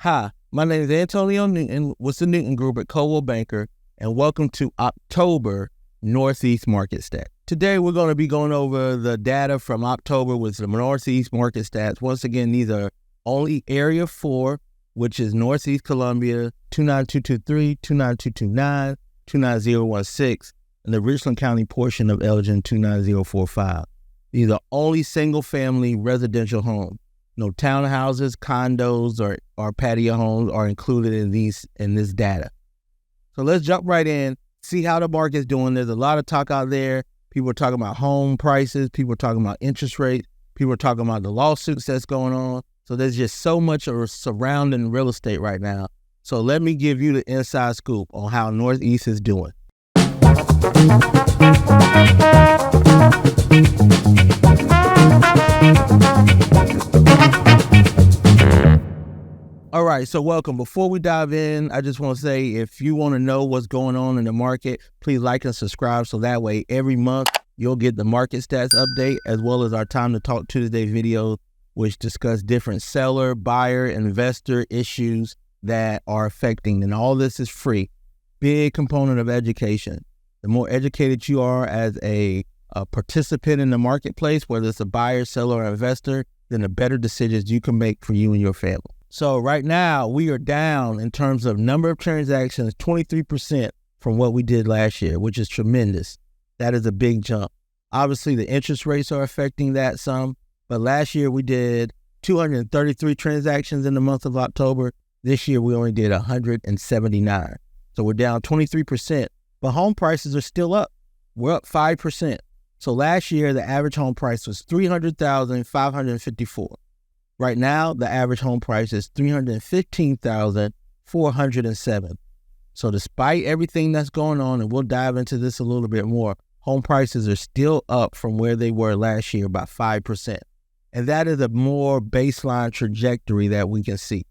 Hi, my name is Antonio Newton with the Newton Group at Coldwell Banker, and welcome to October Northeast Market Stats. Today, we're going to be going over the data from October with the Northeast Market Stats. Once again, these are only Area 4, which is Northeast Columbia, 29223, 29229, 29016, and the Richland County portion of Elgin, 29045. These are only single-family residential homes. No townhouses, condos, or patio homes are included in this data. So let's jump right in, see how the market's doing. There's a lot of talk out there. People are talking about home prices. People are talking about interest rates. People are talking about the lawsuits that's going on. So there's just so much surrounding real estate right now. So let me give you the inside scoop on how Northeast is doing. All right, so welcome. Before we dive in, I just want to say, if you want to know what's going on in the market, please like and subscribe so that way every month you'll get the market stats update, as well as our Time to Talk Tuesday video, which discuss different seller, buyer, investor issues that are affecting. And all this is free. Big component of education. The more educated you are as a participant in the marketplace, whether it's a buyer, seller, or investor, then the better decisions you can make for you and your family. So right now, we are down in terms of number of transactions, 23% from what we did last year, which is tremendous. That is a big jump. Obviously, the interest rates are affecting that some, but last year we did 233 transactions in the month of October. This year, we only did 179. So we're down 23%, but home prices are still up. We're up 5%. So last year, the average home price was $300,554. Right now, the average home price is $315,407. So despite everything that's going on, and we'll dive into this a little bit more, home prices are still up from where they were last year by 5%. And that is a more baseline trajectory that we can see.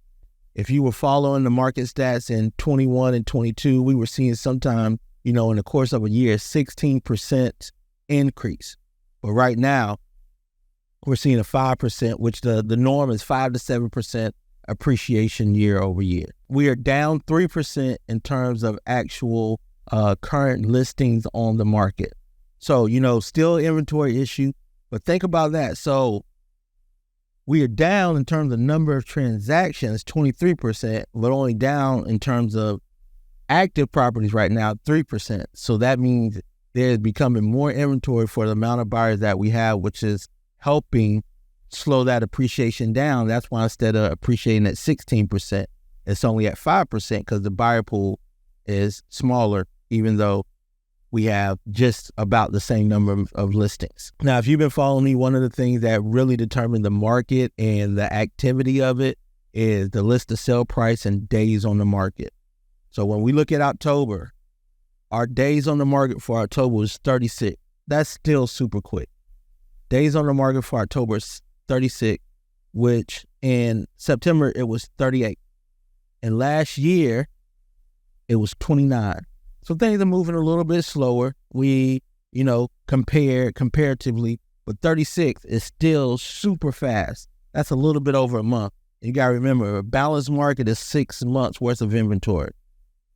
If you were following the market stats in 21 and 22, we were seeing sometime, in the course of a year, 16% increase. But right now, we're seeing a 5%, which the norm is 5 to 7% appreciation year over year. We are down 3% in terms of actual current listings on the market. So, still inventory issue, but think about that. So we are down in terms of number of transactions, 23%, but only down in terms of active properties right now, 3%. So that means there's becoming more inventory for the amount of buyers that we have, which is helping slow that appreciation down. That's why instead of appreciating at 16%, it's only at 5% because the buyer pool is smaller, even though we have just about the same number of listings. Now, if you've been following me, one of the things that really determine the market and the activity of it is the list to sell price and days on the market. So when we look at October, our days on the market for October was 36. That's still super quick. Days on the market for October is 36, which in September it was 38. And last year it was 29. So things are moving a little bit slower. We, comparatively, but 36 is still super fast. That's a little bit over a month. You got to remember, a balanced market is 6 months worth of inventory.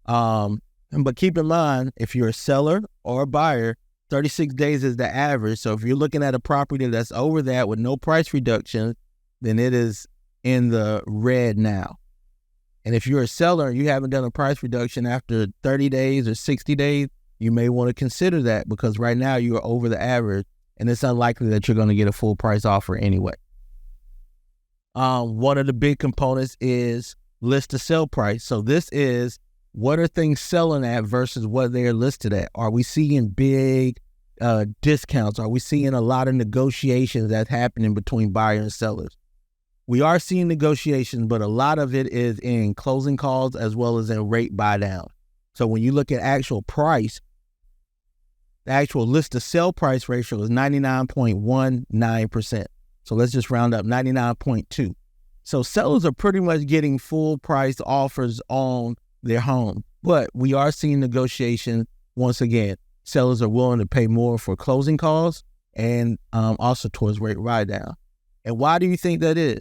But keep in mind, if you're a seller or a buyer, 36 days is the average. So if you're looking at a property that's over that with no price reduction, then it is in the red now. And if you're a seller and you haven't done a price reduction after 30 days or 60 days, you may want to consider that, because right now you are over the average and it's unlikely that you're going to get a full price offer anyway. One of the big components is list to sell price. So this is, what are things selling at versus what they're listed at? Are we seeing big discounts? Are we seeing a lot of negotiations that's happening between buyers and sellers? We are seeing negotiations, but a lot of it is in closing calls as well as in rate buy down. So when you look at actual price, the actual list to sell price ratio is 99.19%. So let's just round up 99.2. So sellers are pretty much getting full price offers on their home, but we are seeing negotiation. Once again, sellers are willing to pay more for closing costs and also towards rate write down. And why do you think that is?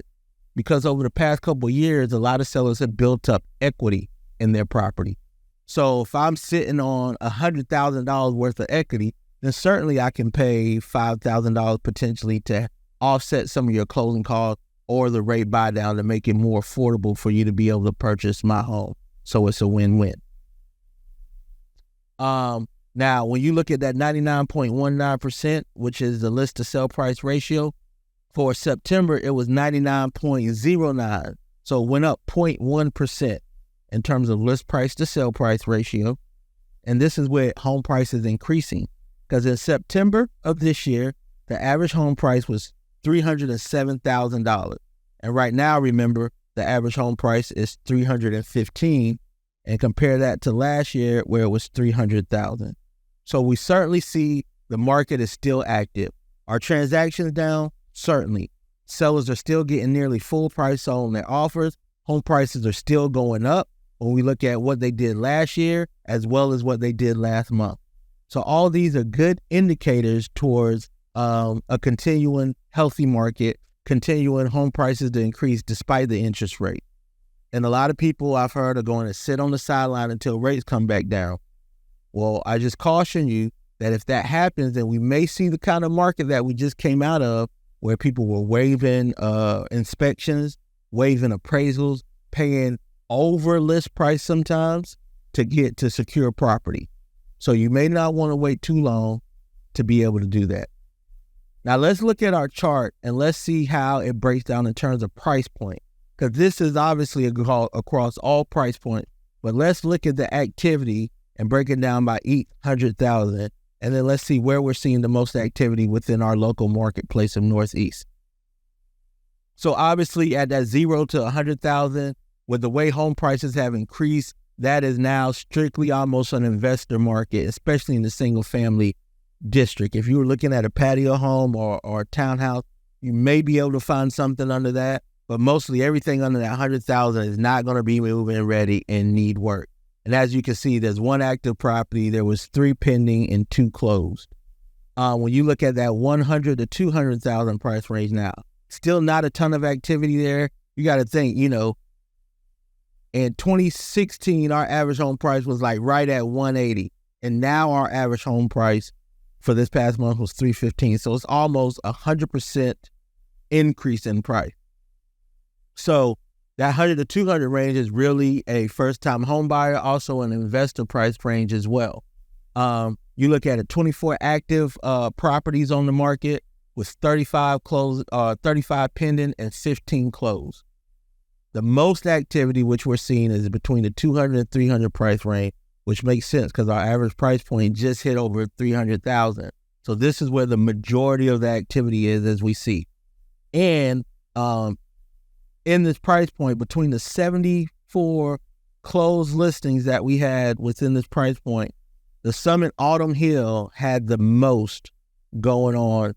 because over the past couple of years, a lot of sellers have built up equity in their property. So if I'm sitting on $100,000 worth of equity, then certainly I can pay $5,000 potentially to offset some of your closing costs or the rate buy down to make it more affordable for you to be able to purchase my home. So it's a win-win. Now, when you look at that 99.19%, which is the list to sell price ratio, for September, it was 99.09. So it went up 0.1% in terms of list price to sell price ratio. And this is where home price is increasing. Because in September of this year, the average home price was $307,000. And right now, remember, the average home price is $315,000. And compare that to last year where it was $300,000. So we certainly see the market is still active. Are transactions down? Certainly. Sellers are still getting nearly full price on their offers. Home prices are still going up when we look at what they did last year as well as what they did last month. So all these are good indicators towards a continuing healthy market, continuing home prices to increase despite the interest rate. And a lot of people I've heard are going to sit on the sideline until rates come back down. Well, I just caution you that if that happens, then we may see the kind of market that we just came out of, where people were waiving inspections, waiving appraisals, paying over list price sometimes to secure property. So you may not want to wait too long to be able to do that. Now let's look at our chart and let's see how it breaks down in terms of price point. Because this is obviously across all price points, but let's look at the activity and break it down by each 100,000, and then let's see where we're seeing the most activity within our local marketplace of Northeast. So obviously at that 0 to 100,000, with the way home prices have increased, that is now strictly almost an investor market, especially in the single family district. If you were looking at a patio home or a townhouse, you may be able to find something under that. But mostly everything under that 100,000 is not going to be moving ready and need work. And as you can see, there's one active property. There was 3 pending and 2 closed. When you look at that 100 to 200,000 price range now, still not a ton of activity there. You got to think, in 2016, our average home price was like right at 180. And now our average home price for this past month was 315. So it's almost 100% increase in price. So that 100 to 200 range is really a first-time home buyer, also an investor price range as well. You look at 24 active properties on the market with 35 pending and 15 closed. The most activity which we're seeing is between the 200 and 300 price range, which makes sense because our average price point just hit over 300,000. So this is where the majority of the activity is, as we see. And in this price point, between the 74 closed listings that we had within this price point, the Summit Autumn Hill had the most going on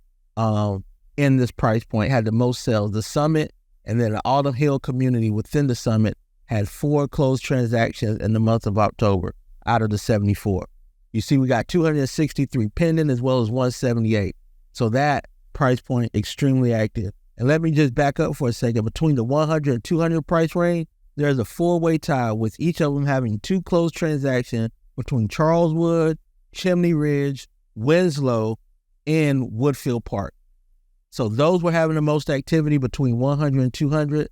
in this price point, had the most sales. The Summit and then the Autumn Hill community within the Summit had 4 closed transactions in the month of October out of the 74. You see, we got 263 pending as well as 178. So that price point, extremely active. And let me just back up for a second. Between the 100 and 200 price range, there's a 4-way tie with each of them having 2 closed transactions between Charleswood, Chimney Ridge, Winslow, and Woodfield Park. So those were having the most activity between 100 and 200.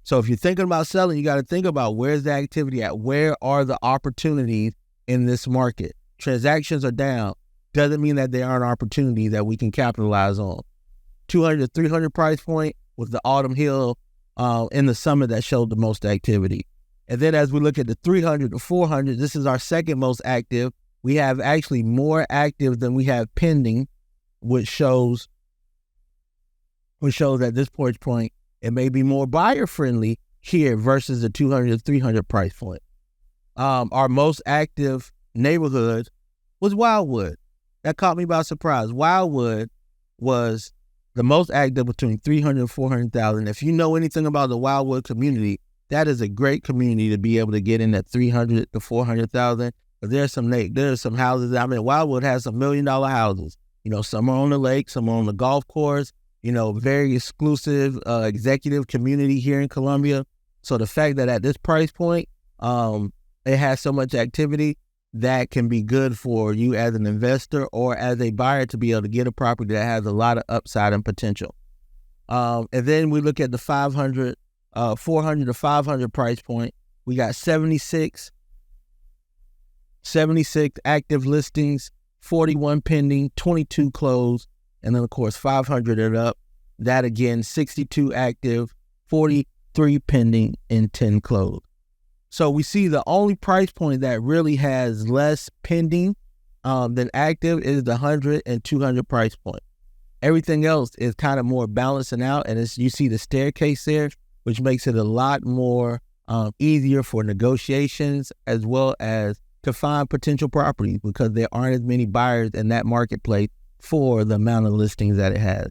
So if you're thinking about selling, you got to think about where's the activity at? Where are the opportunities in this market? Transactions are down. Doesn't mean that there aren't opportunities that we can capitalize on. 200 to 300 price point with the Autumn Hill in the Summit that showed the most activity. And then as we look at the 300 to 400, this is our second most active. We have actually more active than we have pending, which shows at this price point, it may be more buyer friendly here versus the 200 to 300 price point. Our most active neighborhood was Wildwood. That caught me by surprise. Wildwood was the most active between 300 and 400,000. If you know anything about the Wildwood community, that is a great community to be able to get in at 300 to 400,000. But there's some houses. I mean, Wildwood has some $1 million houses. Some are on the lake, some are on the golf course. very exclusive executive community here in Columbia. So the fact that at this price point, it has so much activity, that can be good for you as an investor or as a buyer to be able to get a property that has a lot of upside and potential. And then we look at the 400 to 500 price point. We got 76 active listings, 41 pending, 22 closed, and then of course 500 and up. That again, 62 active, 43 pending, and 10 closed. So we see the only price point that really has less pending than active is the 100 and 200 price point. Everything else is kind of more balancing out, and you see the staircase there, which makes it a lot more easier for negotiations as well as to find potential properties, because there aren't as many buyers in that marketplace for the amount of listings that it has.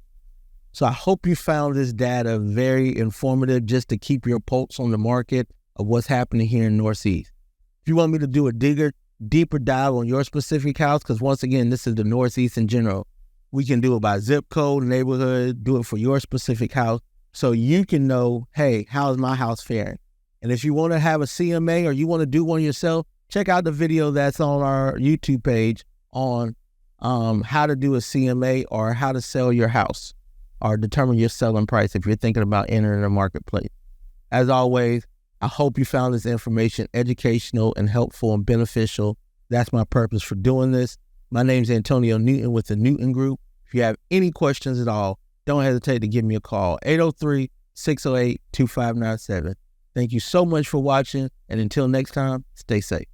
So I hope you found this data very informative, just to keep your pulse on the market of what's happening here in Northeast. If you want me to do a deeper dive on your specific house, because once again, this is the Northeast in general, we can do it by zip code, neighborhood, do it for your specific house, so you can know, hey, how's my house faring? And if you want to have a CMA or you want to do one yourself, check out the video that's on our YouTube page on how to do a CMA or how to sell your house or determine your selling price if you're thinking about entering the marketplace. As always, I hope you found this information educational and helpful and beneficial. That's my purpose for doing this. My name's Antonio Newton with the Newton Group. If you have any questions at all, don't hesitate to give me a call, 803-608-2597. Thank you so much for watching, and until next time, stay safe.